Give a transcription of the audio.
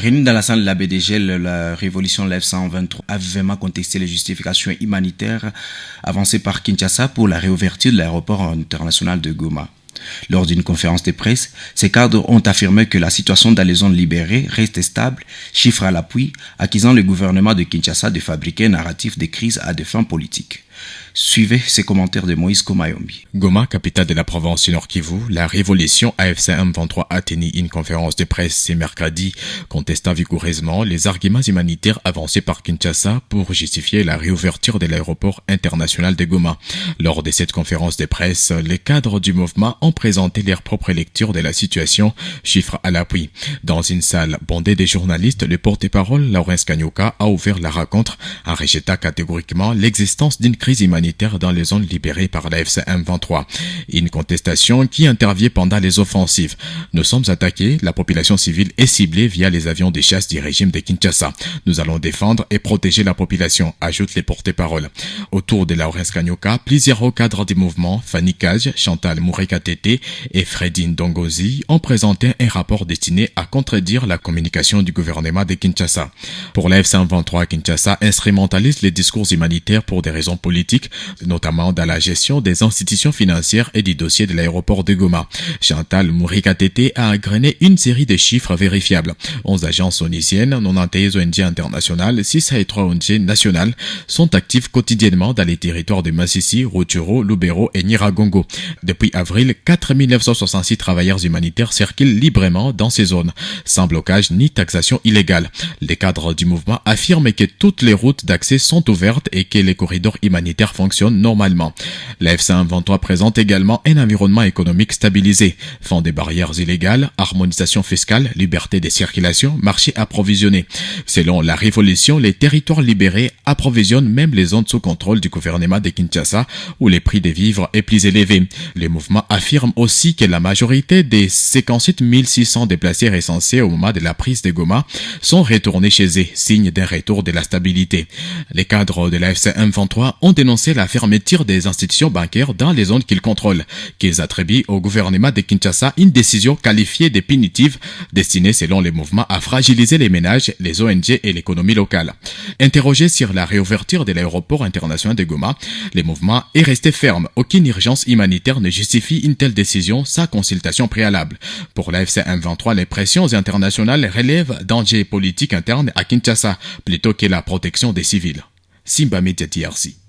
Réunis dans la salle de la BDG, la révolution Live 123 a vivement contesté les justifications humanitaires avancées par Kinshasa pour la réouverture de l'aéroport international de Goma. Lors d'une conférence de presse, ces cadres ont affirmé que la situation dans les zones libérées reste stable, chiffre à l'appui, accusant le gouvernement de Kinshasa de fabriquer un narratif de crise à des fins politiques. Suivez ces commentaires de Moïse Komayombi. Goma, capitale de la province du Nord Kivu, la révolution AFC M23 a tenu une conférence de presse ce mercredi, contestant vigoureusement les arguments humanitaires avancés par Kinshasa pour justifier la réouverture de l'aéroport international de Goma. Lors de cette conférence de presse, les cadres du mouvement ont présenté leur propre lecture de la situation, chiffre à l'appui. Dans une salle bondée de journalistes, le porte-parole Laurence Kanyuka a ouvert la rencontre en rejetant catégoriquement l'existence d'une crise humanitaire dans les zones libérées par la FC M23. Une contestation qui intervient pendant les offensives. Nous sommes attaqués, la population civile est ciblée via les avions de chasse du régime de Kinshasa. Nous allons défendre et protéger la population, ajoutent les porte-paroles. Autour de Laurence Kanyuka, plusieurs cadres du mouvement, Fanny Kaj, Chantal Moureka-Tété et Freddy Ndongozi, ont présenté un rapport destiné à contredire la communication du gouvernement de Kinshasa. Pour la FC M23, Kinshasa instrumentalise les discours humanitaires pour des raisons politiques, notamment dans la gestion des institutions financières et du dossier de l'aéroport de Goma. Chantal Moureka-Tété a agrainé une série de chiffres vérifiables. 11 agences onisiennes, 91 ONG internationales, 603 ONG nationales sont actives quotidiennement dans les territoires de Massissi, Rutshuru, Lubero et Nyiragongo. Depuis avril, 4966 travailleurs humanitaires circulent librement dans ces zones, sans blocage ni taxation illégale. Les cadres du mouvement affirment que toutes les routes d'accès sont ouvertes et que les corridors humanitaires fonctionne normalement. La FC23 présente également un environnement économique stabilisé, fond des barrières illégales, harmonisation fiscale, liberté de circulation, marché approvisionné. Selon la révolution, les territoires libérés approvisionnent même les zones sous contrôle du gouvernement de Kinshasa où les prix des vivres est plus élevé. Le mouvement affirme aussi que la majorité des 57 600 déplacés recensés au moment de la prise de Goma sont retournés chez eux, signe d'un retour de la stabilité. Les cadres de la FC23 ont dénoncé la fermeture des institutions bancaires dans les zones qu'ils contrôlent, qu'ils attribuent au gouvernement de Kinshasa une décision qualifiée de punitive, destinée selon les mouvements à fragiliser les ménages, les ONG et l'économie locale. Interrogé sur la réouverture de l'aéroport international de Goma, le mouvement est resté ferme. Aucune urgence humanitaire ne justifie une telle décision sans consultation préalable. Pour la FC M23, les pressions internationales relèvent d'enjeux politiques internes à Kinshasa, plutôt que la protection des civils. Simba Media DRC.